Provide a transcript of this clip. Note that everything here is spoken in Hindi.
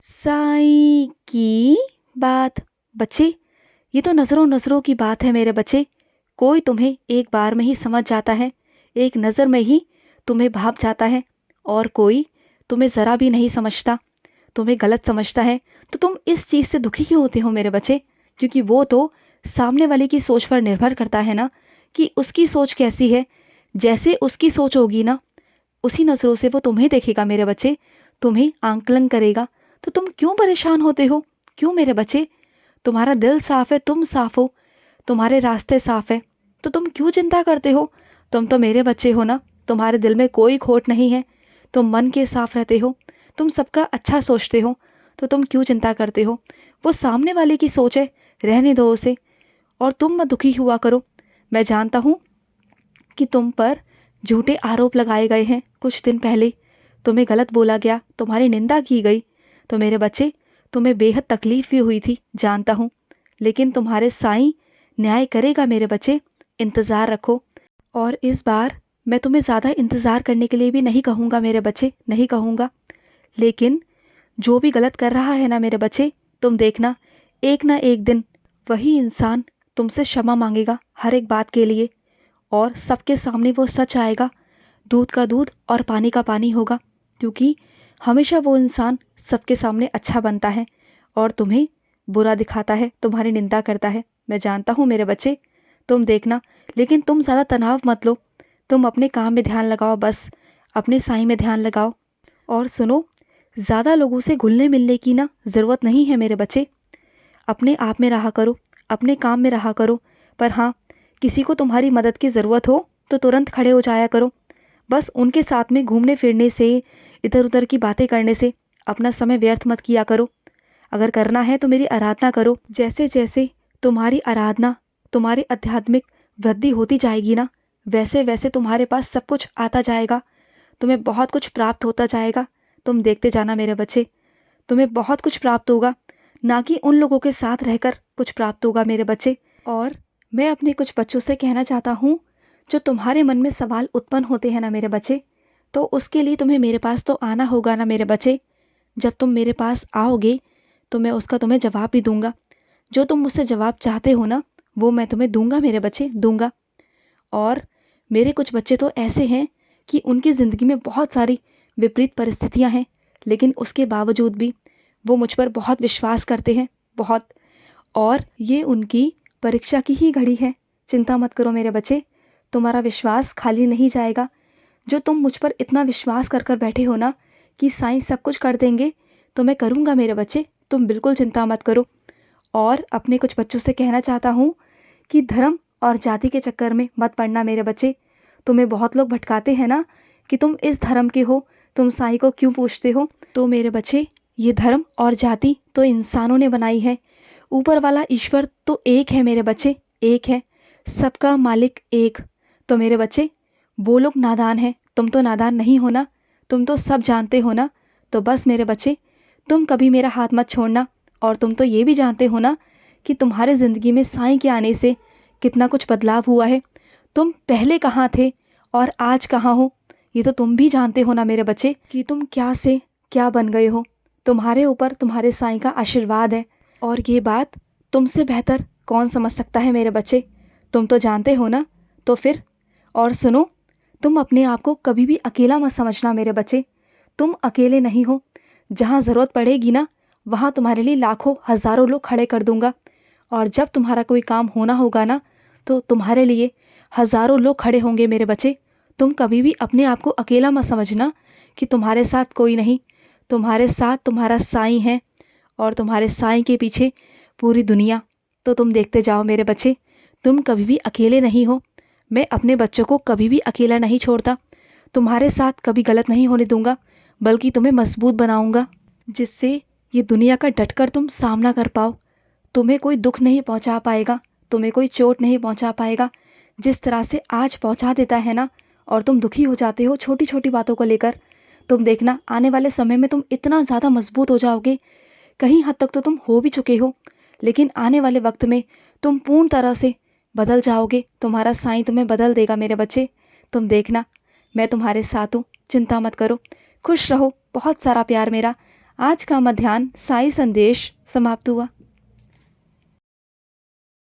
साईं की बात। बच्चे, ये तो नज़रों नज़रों की बात है मेरे बच्चे। कोई तुम्हें एक बार में ही समझ जाता है, एक नज़र में ही तुम्हें भाप जाता है, और कोई तुम्हें ज़रा भी नहीं समझता, तुम्हें गलत समझता है। तो तुम इस चीज़ से दुखी क्यों होते हो मेरे बच्चे? क्योंकि वो तो सामने वाले की सोच पर निर्भर करता है ना, कि उसकी सोच कैसी है। जैसे उसकी सोच होगी ना, उसी नज़रों से वो तुम्हें देखेगा मेरे बच्चे, तुम्हें आंकलन करेगा। तो तुम क्यों परेशान होते हो? क्यों मेरे बच्चे? तुम्हारा दिल साफ है, तुम साफ हो, तुम्हारे रास्ते साफ है, तो तुम क्यों चिंता करते हो? तुम तो मेरे बच्चे हो ना, तुम्हारे दिल में कोई खोट नहीं है, तुम मन के साफ रहते हो, तुम सबका अच्छा सोचते हो, तो तुम क्यों चिंता करते हो? वो सामने वाले की सोच है, रहने दो उसे, और तुम मत दुखी हुआ करो। मैं जानता हूँ कि तुम पर झूठे आरोप लगाए गए हैं। कुछ दिन पहले तुम्हें गलत बोला गया, तुम्हारी निंदा की गई, तो मेरे बच्चे तुम्हें बेहद तकलीफ़ भी हुई थी, जानता हूँ। लेकिन तुम्हारे साईं न्याय करेगा मेरे बच्चे, इंतज़ार रखो। और इस बार मैं तुम्हें ज़्यादा इंतज़ार करने के लिए भी नहीं कहूँगा मेरे बच्चे, नहीं कहूँगा। लेकिन जो भी गलत कर रहा है ना मेरे बच्चे, तुम देखना, एक ना एक दिन वही इंसान तुमसे क्षमा मांगेगा हर एक बात के लिए, और सबके सामने वो सच आएगा। दूध का दूध और पानी का पानी होगा, क्योंकि हमेशा वो इंसान सबके सामने अच्छा बनता है और तुम्हें बुरा दिखाता है, तुम्हारी निंदा करता है। मैं जानता हूँ मेरे बच्चे, तुम देखना। लेकिन तुम ज़्यादा तनाव मत लो, तुम अपने काम में ध्यान लगाओ, बस अपने साईं में ध्यान लगाओ। और सुनो, ज़्यादा लोगों से घुलने मिलने की ना ज़रूरत नहीं है मेरे बच्चे। अपने आप में रहा करो, अपने काम में रहा करो। पर हाँ, किसी को तुम्हारी मदद की ज़रूरत हो तो तुरंत खड़े हो जाया करो। बस उनके साथ में घूमने फिरने से, इधर उधर की बातें करने से अपना समय व्यर्थ मत किया करो। अगर करना है तो मेरी आराधना करो। जैसे जैसे तुम्हारी आराधना, तुम्हारी आध्यात्मिक वृद्धि होती जाएगी ना, वैसे वैसे तुम्हारे पास सब कुछ आता जाएगा, तुम्हें बहुत कुछ प्राप्त होता जाएगा। तुम देखते जाना मेरे बच्चे, तुम्हें बहुत कुछ प्राप्त होगा, ना कि उन लोगों के साथ रहकर कुछ प्राप्त होगा मेरे बच्चे। और मैं अपने कुछ बच्चों से कहना चाहता हूँ, जो तुम्हारे मन में सवाल उत्पन्न होते हैं ना मेरे बच्चे, तो उसके लिए तुम्हें मेरे पास तो आना होगा ना मेरे बच्चे। जब तुम मेरे पास आओगे तो मैं उसका तुम्हें जवाब भी दूंगा। जो तुम मुझसे जवाब चाहते हो ना, वो मैं तुम्हें दूंगा मेरे बच्चे, दूंगा। और मेरे कुछ बच्चे तो ऐसे हैं कि उनकी ज़िंदगी में बहुत सारी विपरीत परिस्थितियां हैं, लेकिन उसके बावजूद भी वो मुझ पर बहुत विश्वास करते हैं, बहुत। और ये उनकी परीक्षा की ही घड़ी है। चिंता मत करो मेरे बच्चे, तुम्हारा विश्वास खाली नहीं जाएगा। जो तुम मुझ पर इतना विश्वास कर कर बैठे हो ना, कि साईं सब कुछ कर देंगे, तो मैं करूँगा मेरे बच्चे, तुम बिल्कुल चिंता मत करो। और अपने कुछ बच्चों से कहना चाहता हूँ कि धर्म और जाति के चक्कर में मत पड़ना मेरे बच्चे। तुम्हें बहुत लोग भटकाते हैं ना, कि तुम इस धर्म के हो, तुम साईं को क्यों पूछते हो? तो मेरे बच्चे, ये धर्म और जाति तो इंसानों ने बनाई है। ऊपर वाला ईश्वर तो एक है मेरे बच्चे, एक है, सबका मालिक एक। तो मेरे बच्चे, वो लोग नादान हैं, तुम तो नादान नहीं हो ना, तुम तो सब जानते हो ना। तो बस मेरे बच्चे, तुम कभी मेरा हाथ मत छोड़ना। और तुम तो ये भी जानते हो ना कि तुम्हारे ज़िंदगी में साईं के आने से कितना कुछ बदलाव हुआ है। तुम पहले कहाँ थे और आज कहाँ हो, ये तो तुम भी जानते हो ना मेरे बच्चे, कि तुम क्या से क्या बन गए हो। तुम्हारे ऊपर तुम्हारे साईं का आशीर्वाद है, और ये बात तुमसे बेहतर कौन समझ सकता है मेरे बच्चे, तुम तो जानते हो ना। तो फिर, और सुनो, तुम अपने आप को कभी भी अकेला मत समझना मेरे बच्चे, तुम अकेले नहीं हो। जहाँ ज़रूरत पड़ेगी ना, वहाँ तुम्हारे लिए लाखों हज़ारों लोग खड़े कर दूंगा। और जब तुम्हारा कोई काम होना होगा ना, तो तुम्हारे लिए हज़ारों लोग खड़े होंगे मेरे बच्चे। तुम कभी भी अपने आप को अकेला मत समझना, कि तुम्हारे साथ कोई नहीं, तुम्हारे साथ तुम्हारा साईं है, और तुम्हारे साईं के पीछे पूरी दुनिया। तो तुम देखते जाओ मेरे बच्चे, तुम कभी भी अकेले नहीं हो। मैं अपने बच्चों को कभी भी अकेला नहीं छोड़ता, तुम्हारे साथ कभी गलत नहीं होने दूंगा, बल्कि तुम्हें मजबूत बनाऊंगा, जिससे ये दुनिया का डटकर तुम सामना कर पाओ। तुम्हें कोई दुख नहीं पहुंचा पाएगा, तुम्हें कोई चोट नहीं पहुंचा पाएगा। जिस तरह से आज पहुंचा देता है ना, और तुम दुखी हो जाते हो छोटी छोटी बातों को लेकर, तुम देखना आने वाले समय में तुम इतना ज़्यादा मजबूत हो जाओगे। कहीं हद तक तो तुम हो भी चुके हो, लेकिन आने वाले वक्त में तुम पूर्ण तरह से बदल जाओगे। तुम्हारा साईं तुम्हें बदल देगा मेरे बच्चे, तुम देखना। मैं तुम्हारे साथ हूँ, चिंता मत करो, खुश रहो, बहुत सारा प्यार मेरा आज का मध्याह्न साई संदेश समाप्त हुआ।